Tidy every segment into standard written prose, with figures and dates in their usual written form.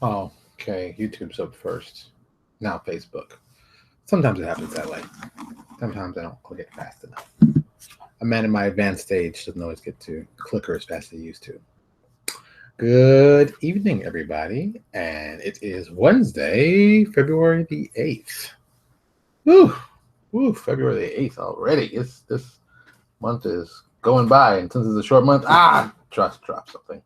Oh, okay. YouTube's up first. Now Facebook. Sometimes it happens that way. Sometimes I don't click it fast enough. A man in my advanced stage doesn't always get to clicker as fast as he used to. Good evening, everybody. And it is Wednesday, February the 8th. Woo! Woo, February the 8th already. This month is going by, and since it's a short month, trust drop something.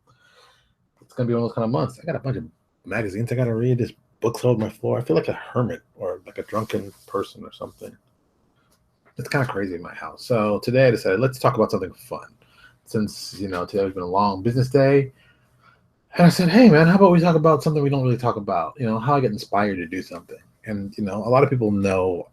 It's gonna be one of those kind of months. I got a bunch of magazines I gotta read. There's books all over my floor. I feel like a hermit or like a drunken person or something. It's kind of crazy in my house. So today I decided let's talk about something fun. Since today's been a long business day, and I said, hey man, how about we talk about something we don't really talk about? How I get inspired to do something. And a lot of people know,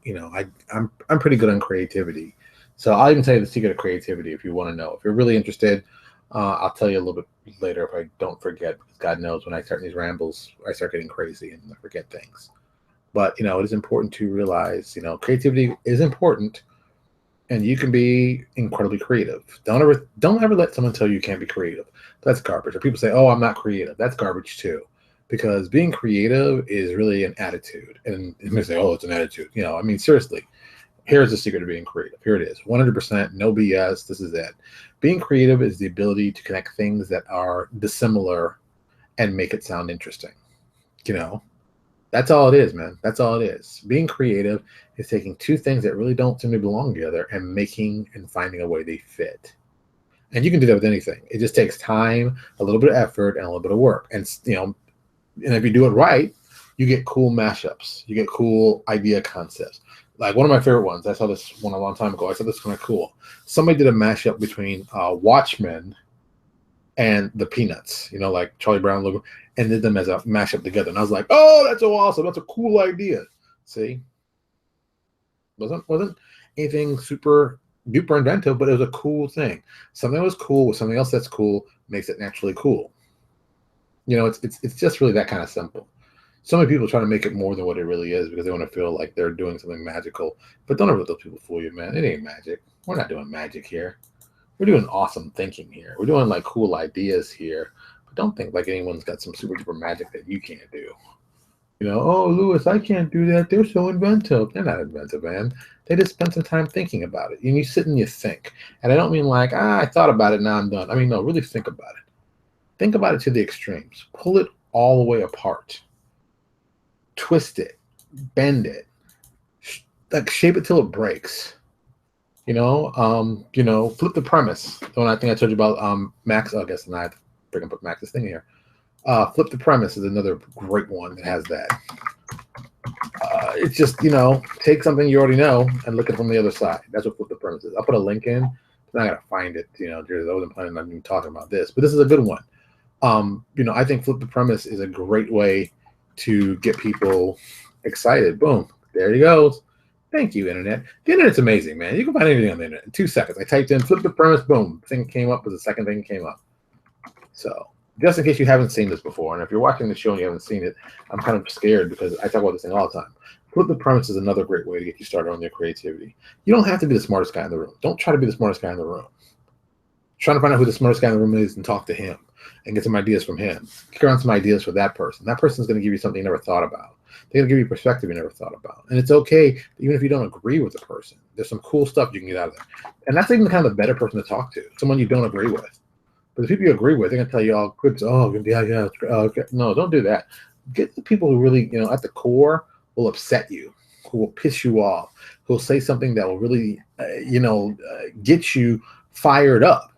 I'm pretty good on creativity. So I'll even tell you the secret of creativity if you want to know. If you're really interested, I'll tell you a little bit later if I don't forget, because God knows when I start these rambles, I start getting crazy and I forget things. But it is important to realize, creativity is important, and you can be incredibly creative. Don't ever let someone tell you can't be creative. That's garbage. Or people say, "Oh, I'm not creative." That's garbage too, because being creative is really an attitude. And they say, "Oh, it's an attitude." I mean, seriously. Here's the secret of being creative. Here it is. 100%, no BS. This is it. Being creative is the ability to connect things that are dissimilar and make it sound interesting. You know, that's all it is, man. That's all it is. Being creative is taking two things that really don't seem to belong together and making and finding a way they fit. And you can do that with anything. It just takes time, a little bit of effort, and a little bit of work. And if you do it right, you get cool mashups. You get cool idea concepts. Like one of my favorite ones, I saw this one a long time ago. I thought this was kind of cool. Somebody did a mashup between Watchmen and the Peanuts, like Charlie Brown logo, and did them as a mashup together. And I was like, oh, that's so awesome. That's a cool idea. See, wasn't anything super duper inventive, but it was a cool thing. Something was cool with something else that's cool makes it naturally cool. It's just really that kind of simple. So many people try to make it more than what it really is because they want to feel like they're doing something magical. But don't ever let those people fool you, man. It ain't magic. We're not doing magic here. We're doing awesome thinking here. We're doing like cool ideas here. But don't think like anyone's got some super duper magic that you can't do. Oh, Lewis, I can't do that. They're so inventive. They're not inventive, man. They just spend some time thinking about it. And you sit and you think. And I don't mean like, I thought about it, now I'm done. I mean, no, really think about it. Think about it to the extremes. Pull it all the way apart. Twist it. Bend it. Like shape it till it breaks. Flip the premise. The one I think I told you about, Max. Oh, I guess I have to freaking put Max's thing here. Flip the premise is another great one that has that. It's just, take something you already know and look at it from the other side. That's what flip the premise is. I'll put a link in. I'm not going to find it. I wasn't planning on even talking about this, but this is a good one. I think flip the premise is a great way to get people excited. Boom. There he goes. Thank you, Internet. The Internet's amazing, man. You can find anything on the Internet in 2 seconds. I typed in flip the premise, boom. Thing came up, was the second thing came up. So just in case you haven't seen this before, and if you're watching the show and you haven't seen it, I'm kind of scared because I talk about this thing all the time. Flip the premise is another great way to get you started on your creativity. You don't have to be the smartest guy in the room. Don't try to be the smartest guy in the room. Trying to find out who the smartest guy in the room is and talk to him and get some ideas from him. Kick around some ideas for that person. That person's going to give you something you never thought about. They're going to give you a perspective you never thought about. And it's okay, even if you don't agree with the person. There's some cool stuff you can get out of there. And that's even kind of the better person to talk to, someone you don't agree with. But the people you agree with, they're going to tell you all good. Oh, yeah. Okay. No, don't do that. Get the people who really, at the core will upset you, who will piss you off, who will say something that will really, get you fired up.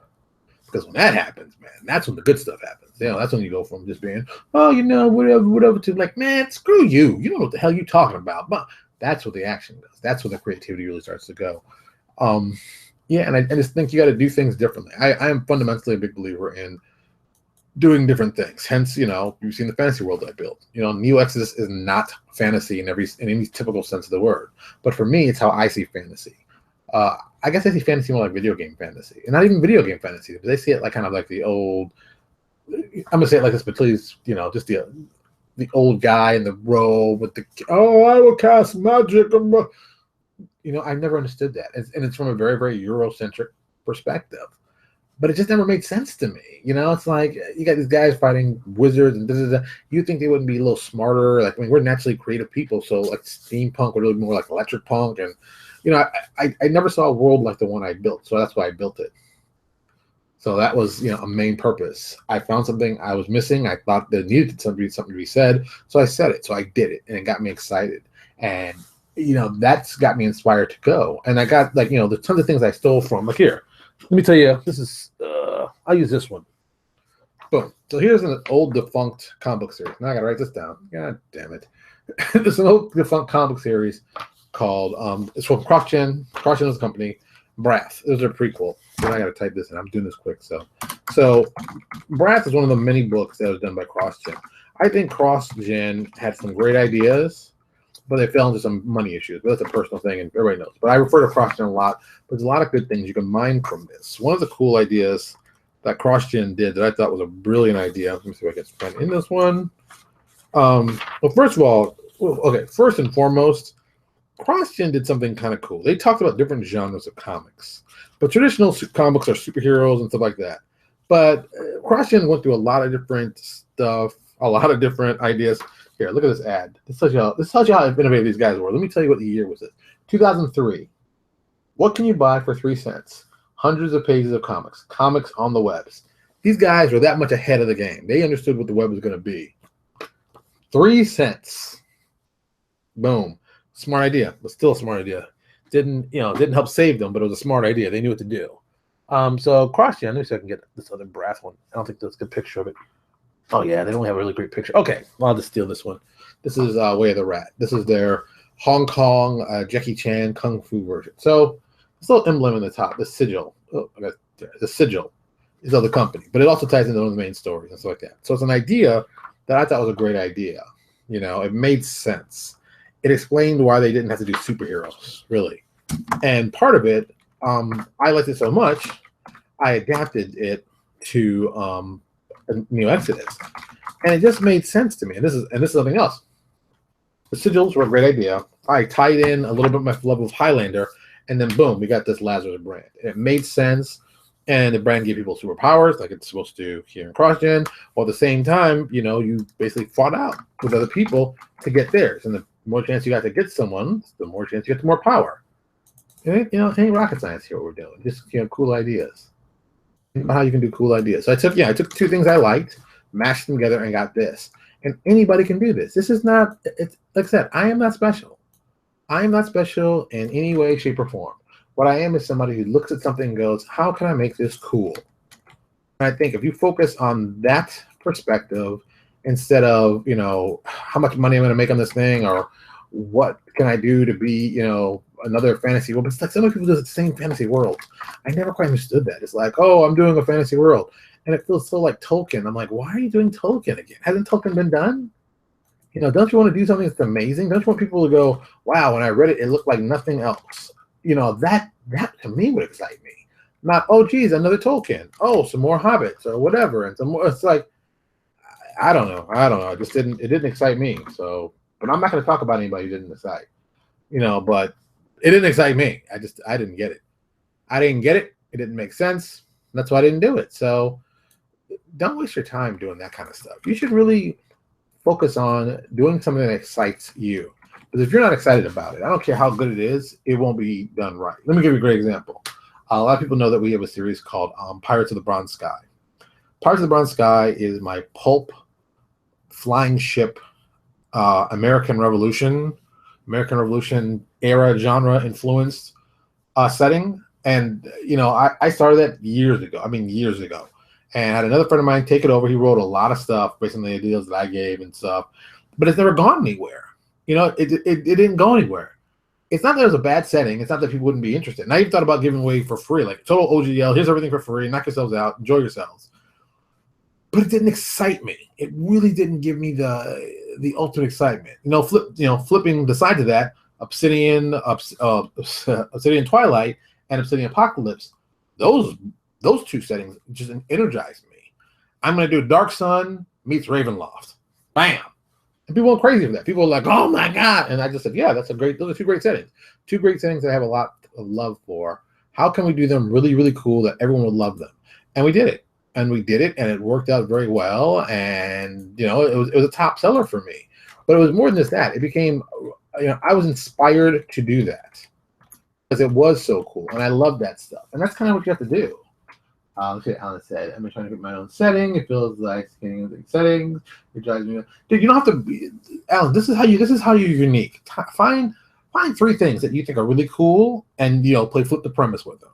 Because when that happens, man, that's when the good stuff happens. That's when you go from just being, oh, whatever, to like, man, screw you. You don't know what the hell you're talking about. But that's what the action does. That's when the creativity really starts to go. And I just think you got to do things differently. I am fundamentally a big believer in doing different things. Hence, you've seen the fantasy world I built. Neo Exodus is not fantasy in any typical sense of the word. But for me, it's how I see fantasy. I guess I see fantasy more like video game fantasy, and not even video game fantasy, but they see it like kind of like the old. I'm gonna say it like this, but please, just the old guy in the robe with the I will cast magic. I've never understood that, and it's from a very very Eurocentric perspective. but it just never made sense to me. You know, it's like you got these guys fighting wizards and da. You think they wouldn't be a little smarter? Like, I mean, we're naturally creative people, so like steampunk would really be more like electric punk, and you know, I never saw a world like the one I built, so that's why I built it. So that was, you know, a main purpose. I found something I was missing. I thought there needed something to be said, so I said it. So I did it, and it got me excited, and you know, that's got me inspired to go. And I got, like, you know, there's tons of things I stole from. Like here, let me tell you, this is I'll use this one. Boom. So here's an old defunct comic book series. Now I gotta write this down. God damn it. This is an old defunct comic book series called it's from CrossGen. CrossGen is a company. Brath. This is a prequel. So I gotta type this in. I'm doing this quick. So Brath is one of the many books that was done by CrossGen. I think CrossGen had some great ideas, but they fell into some money issues. But that's a personal thing, and everybody knows. But I refer to CrossGen a lot. But there's a lot of good things you can mine from this. One of the cool ideas that CrossGen did that I thought was a brilliant idea. Let me see if I can find in this one. Well, first of all, okay, first and foremost, CrossGen did something kind of cool. They talked about different genres of comics, but traditional comic books are superheroes and stuff like that. But CrossGen went through a lot of different stuff, a lot of different ideas. Here, look at this ad. This tells you how innovative these guys were. Let me tell you what the year was. It 2003. What can you buy for 3 cents? Hundreds of pages of comics on the webs. These guys were that much ahead of the game. They understood what the web was going to be. 3 cents. Boom. Smart idea, but still a smart idea. Didn't help save them, but it was a smart idea. They knew what to do. So CrossGen, let me see if I can get this other Brath one. I don't think that's a good picture of it. Oh yeah, they don't have a really great picture. Okay, well, I'll just steal this one. This is Way of the Rat. This is their Hong Kong Jackie Chan Kung Fu version. So this little emblem in the top, the sigil. The sigil is of the company, but it also ties into one of the main stories and stuff like that. So it's an idea that I thought was a great idea. You know, it made sense. It explained why they didn't have to do superheroes, really. And part of it, I liked it so much, I adapted it to New Exodus, and it just made sense to me. And this is something else. The sigils were a great idea. I tied in a little bit of my love of Highlander, and then boom, we got this Lazarus brand. It made sense, and the brand gave people superpowers, like it's supposed to here in CrossGen. While at the same time, you know, you basically fought out with other people to get theirs, and the more chance you got to get someone, the more chance you get to more power. You know, it ain't rocket science here. What we're doing, just, you know, cool ideas. How you can do cool ideas. So I took two things I liked, mashed them together, and got this. And anybody can do this. This is not, it's like I said, I am not special. I am not special in any way, shape, or form. What I am is somebody who looks at something and goes, how can I make this cool? And I think if you focus on that perspective instead of, you know, how much money I'm going to make on this thing, or what can I do to be, you know, another fantasy world. But it's like so many people do the same fantasy world. I never quite understood that. It's like, oh, I'm doing a fantasy world. And it feels so like Tolkien. I'm like, why are you doing Tolkien again? Hasn't Tolkien been done? You know, don't you want to do something that's amazing? Don't you want people to go, wow, when I read it, it looked like nothing else? You know, that to me would excite me. Not, oh, geez, another Tolkien. Oh, some more Hobbits or whatever. And some more. It's like, I don't know. It didn't excite me. So, but I'm not going to talk about anybody who didn't excite. You know, but it didn't excite me. I didn't get it. I didn't get it. It didn't make sense. That's why I didn't do it. So don't waste your time doing that kind of stuff. You should really focus on doing something that excites you. Because if you're not excited about it, I don't care how good it is, it won't be done right. Let me give you a great example. A lot of people know that we have a series called Pirates of the Bronze Sky. Pirates of the Bronze Sky is my pulp flying ship American Revolution era genre influenced setting. And, you know, I started that years ago. And I had another friend of mine take it over. He wrote a lot of stuff based on the ideas that I gave and stuff. But it's never gone anywhere. You know, it didn't go anywhere. It's not that it was a bad setting. It's not that people wouldn't be interested. And I even thought about giving away for free. Like, total OGL, here's everything for free. Knock yourselves out. Enjoy yourselves. But it didn't excite me. It really didn't give me the ultimate excitement. You know, flipping the side of that, Obsidian Twilight and Obsidian Apocalypse, those two settings just energized me. I'm going to do Dark Sun meets Ravenloft. Bam. And people went crazy for that. People were like, oh my God. And I just said, yeah, those are two great settings. Two great settings that I have a lot of love for. How can we do them really, really cool that everyone would love them? And we did it. And we did it, and it worked out very well. And, you know, it was a top seller for me. But it was more than just that. It became, you know, I was inspired to do that because it was so cool. And I love that stuff. And that's kind of what you have to do. Alan said, I'm trying to get my own setting. It feels like getting the settings. It drives me. Dude, you don't have to be, Alan, this is how you're unique. Find 3 things that you think are really cool and, you know, flip the premise with them.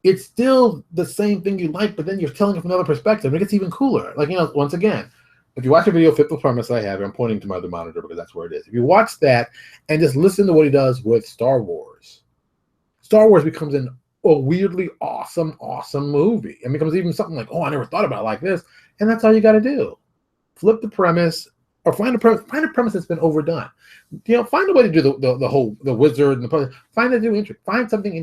It's still the same thing you like, but then you're telling it from another perspective. It gets even cooler. Like, you know, once again, if you watch a video, flip the premise I have, I'm pointing to my other monitor because that's where it is. If you watch that and just listen to what he does with Star Wars becomes a weirdly awesome movie. It becomes even something like, oh, I never thought about it like this. And that's all you got to do. Flip the premise, or find a premise that's been overdone. You know, find a way to do the wizard and the find something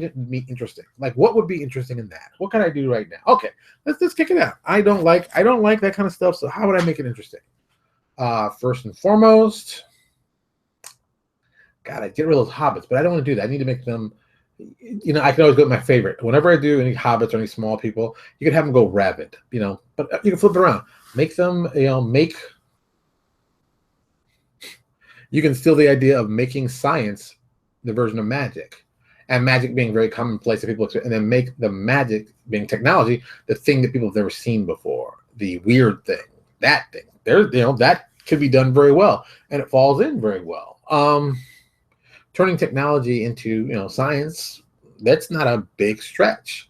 interesting. Like, what would be interesting in that? What can I do right now? Okay, let's kick it out. I don't like that kind of stuff. So how would I make it interesting? First and foremost, God, I get rid of those hobbits, but I don't want to do that. I need to make them. You know, I can always go with my favorite. Whenever I do any hobbits or any small people, you can have them go rabid. You know, but you can flip it around. Make them. You know, you can steal the idea of making science the version of magic, and magic being very commonplace to people, and then make the magic being technology the thing that people have never seen before, the weird thing, that thing. You know, that could be done very well, and it falls in very well. Turning technology into, you know, science, that's not a big stretch.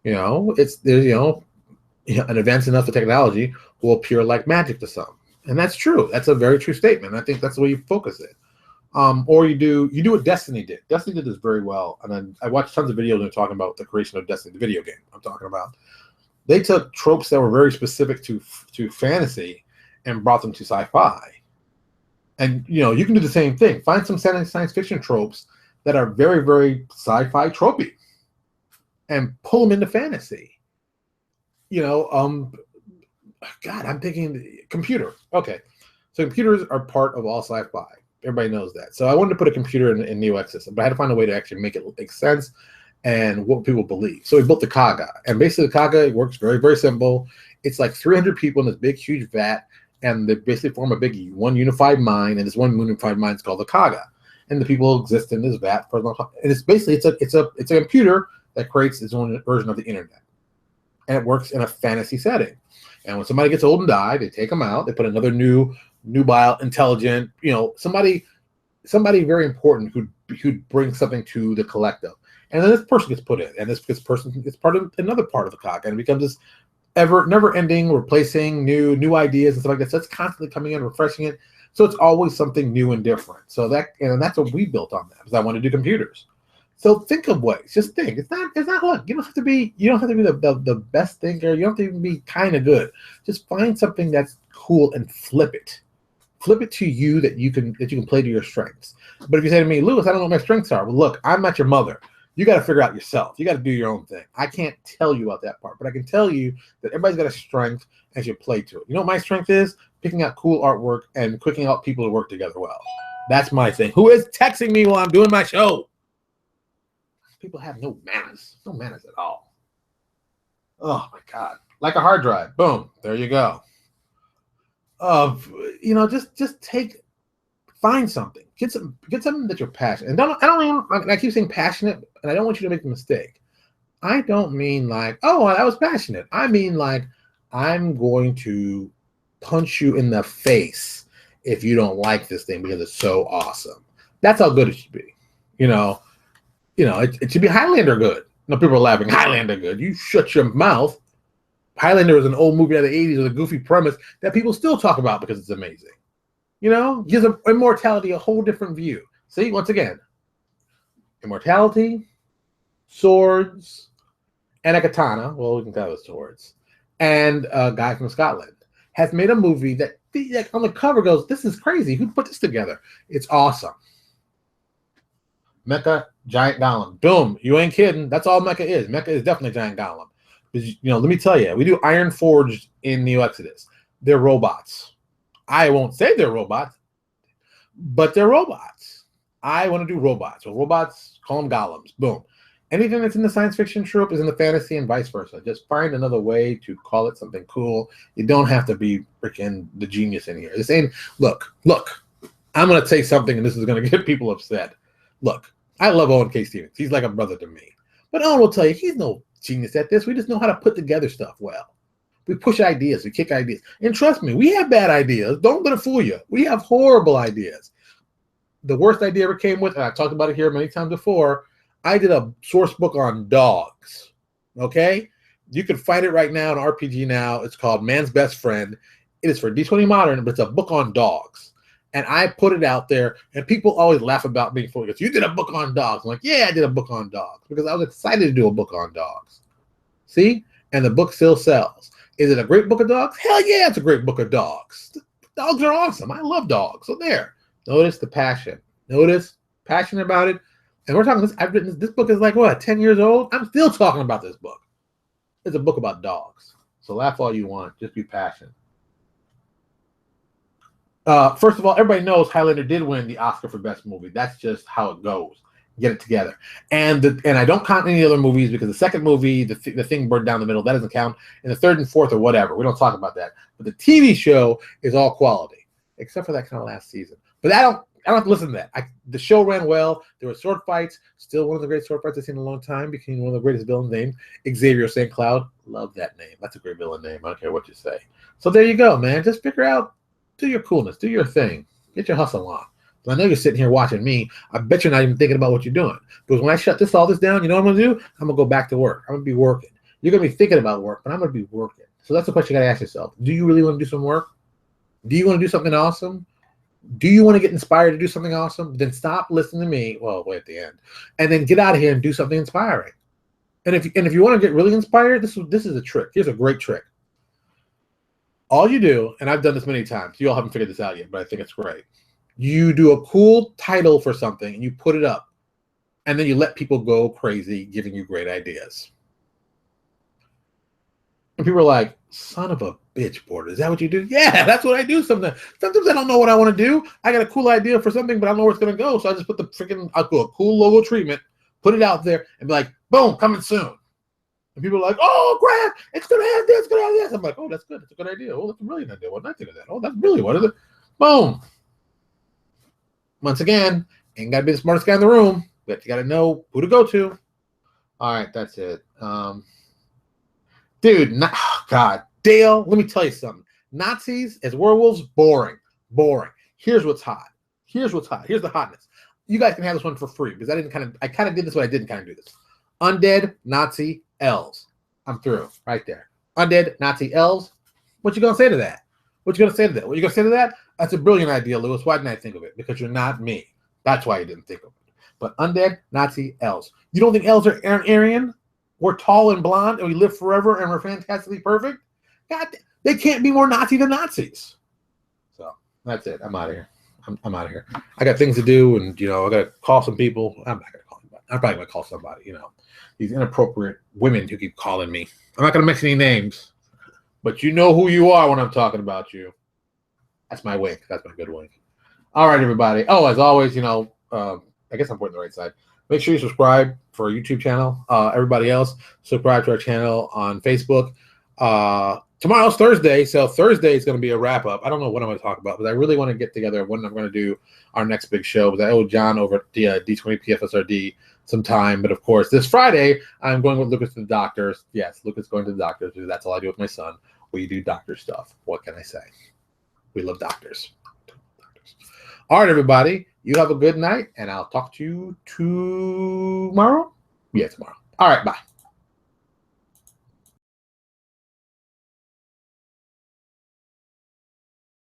You know, there's an advance enough of technology will appear like magic to some. And that's true. That's a very true statement. I think that's the way you focus it. Or you do what Destiny did. Destiny did this very well. And then I watched tons of videos and they're talking about the creation of Destiny, the video game I'm talking about. They took tropes that were very specific to fantasy and brought them to sci-fi. And, you know, you can do the same thing. Find some science fiction tropes that are very, very sci-fi tropey and pull them into fantasy. You know, God, I'm thinking computer. Okay. So computers are part of all sci-fi. Everybody knows that. So I wanted to put a computer in Neo X system, but I had to find a way to actually make it make sense and what people believe. So we built the Kaga. And basically the Kaga works very, very simple. It's like 300 people in this big, huge vat. And they basically form a big one unified mind, and this one unified mind is called the Kaga. And the people exist in this vat for a long time. And it's basically it's a computer that creates its own version of the internet, and it works in a fantasy setting. And when somebody gets old and die, they take them out. They put another nubile, intelligent, you know, somebody very important who'd bring something to the collective. And then this person gets put in, and this person gets part of another part of the Kaga, and it becomes this never-ending, replacing new ideas and stuff like that. So it's constantly coming in, refreshing it. So it's always something new and different. So that's what we built on that, because I wanted to do computers. So think of ways. Just think. It's not. Look, you don't have to be the best thinker. You don't have to even be kind of good. Just find something that's cool and flip it. Flip it to you that you can play to your strengths. But if you say to me, Lewis, I don't know what my strengths are. Well, look, I'm not your mother. You got to figure out yourself. You got to do your own thing. I can't tell you about that part, but I can tell you that everybody's got a strength and should play to it. You know what my strength is? Picking out cool artwork and picking out people to work together well. That's my thing. Who is texting me while I'm doing my show? People have no manners. No manners at all. Oh, my God. Like a hard drive. Boom. There you go. You know, just find something. Get something that you're passionate. And I keep saying passionate, and I don't want you to make the mistake. I don't mean like, oh, I was passionate. I mean like, I'm going to punch you in the face if you don't like this thing because it's so awesome. That's how good it should be. You know, it should be Highlander good. No, people are laughing. Highlander good. You shut your mouth. Highlander is an old movie out of the 80s with a goofy premise that people still talk about because it's amazing. You know, gives immortality a whole different view. See, once again, immortality, swords, and a katana. Well, we can call it swords. And a guy from Scotland has made a movie that on the cover goes, this is crazy. Who put this together? It's awesome. Mecha, giant golem. Boom. You ain't kidding. That's all Mecha is. Mecha is definitely a giant golem. You know, let me tell you, we do Iron Forged in Neo Exodus. They're robots. I won't say they're robots, but they're robots. I want to do robots. So robots, call them golems. Boom. Anything that's in the science fiction trope is in the fantasy and vice versa. Just find another way to call it something cool. You don't have to be freaking the genius in here. This ain't, look, I'm going to say something and this is going to get people upset. Look, I love Owen K. Stevens. He's like a brother to me. But Owen will tell you, he's no genius at this. We just know how to put together stuff well. We push ideas. We kick ideas. And trust me, we have bad ideas. Don't let it fool you. We have horrible ideas. The worst idea ever came with, and I've talked about it here many times before, I did a source book on dogs. Okay? You can find it right now in RPG Now. It's called Man's Best Friend. It is for D20 Modern, but it's a book on dogs. And I put it out there, and people always laugh about me for it. You did a book on dogs. I'm like, yeah, I did a book on dogs because I was excited to do a book on dogs. See? And the book still sells. Is it a great book of dogs? Hell yeah, it's a great book of dogs. Dogs are awesome. I love dogs. So there. Notice the passion. Notice passionate about it. And we're talking this. I've written this book is like what, 10 years old? I'm still talking about this book. It's a book about dogs. So laugh all you want. Just be passionate. First of all, everybody knows Highlander did win the Oscar for Best Movie. That's just how it goes. Get it together. And I don't count any other movies because the second movie, the thing burned down the middle, that doesn't count. And the third and fourth or whatever, we don't talk about that. But the TV show is all quality, except for that kind of last season. But I don't have to listen to that. The show ran well. There were sword fights. Still one of the great sword fights I've seen in a long time. Became one of the greatest villains named Xavier St. Cloud. Love that name. That's a great villain name. I don't care what you say. So there you go, man. Just figure out, do your coolness, do your thing, get your hustle on. I know you're sitting here watching me. I bet you're not even thinking about what you're doing. Because when I shut all this down, you know what I'm going to do? I'm going to go back to work. I'm going to be working. You're going to be thinking about work, but I'm going to be working. So that's the question you got to ask yourself. Do you really want to do some work? Do you want to do something awesome? Do you want to get inspired to do something awesome? Then stop listening to me. Well, wait at the end. And then get out of here and do something inspiring. And if you want to get really inspired, this is a trick. Here's a great trick. All you do, and I've done this many times. You all haven't figured this out yet, but I think it's great. You do a cool title for something and you put it up, and then you let people go crazy giving you great ideas. And people are like, son of a bitch, Porter, is that what you do? Yeah, that's what I do sometimes. Sometimes I don't know what I want to do. I got a cool idea for something, but I don't know where it's going to go. So I just put I'll do a cool logo treatment, put it out there, and be like, boom, coming soon. And people are like, oh, crap, it's going to have this, it's going to have this. I'm like, oh, that's good. It's a good idea. Oh, that's a brilliant idea. What did I think of that? Oh, that's really what is it? Boom. Once again, ain't got to be the smartest guy in the room, but you got to know who to go to. All right, that's it. Dude, God, Dale, let me tell you something. Nazis as werewolves, boring. Here's what's hot. Here's the hotness. You guys can have this one for free because I kind of did this, but I didn't kind of do this. Undead Nazi elves. I'm through right there. Undead Nazi elves. What you gonna say to that? What you gonna say to that? That's a brilliant idea, Lewis. Why didn't I think of it? Because you're not me. That's why you didn't think of it. But undead Nazi elves. You don't think elves are Aryan? We're tall and blonde and we live forever and we're fantastically perfect? God, they can't be more Nazi than Nazis. So that's it. I'm out of here. I'm out of here. I got things to do, and I gotta call some people. I'm not gonna call anybody. I'm probably gonna call somebody. These inappropriate women who keep calling me. I'm not gonna mention any names, but you know who you are when I'm talking about you. That's my wink. That's my good wink. All right, everybody. Oh, as always, I guess I'm pointing the right side. Make sure you subscribe for our YouTube channel. Everybody else, subscribe to our channel on Facebook. Tomorrow's Thursday, so Thursday is going to be a wrap-up. I don't know what I'm going to talk about, but I really want to get together when I'm going to do our next big show. Because I owe John over at the D20 PFSRD some time. But, of course, this Friday, I'm going with Lucas to the doctors. Yes, Lucas going to the doctors because that's all I do with my son. We do doctor stuff. What can I say? We love doctors. All right, everybody. You have a good night, and I'll talk to you tomorrow. Yeah, tomorrow. All right, bye.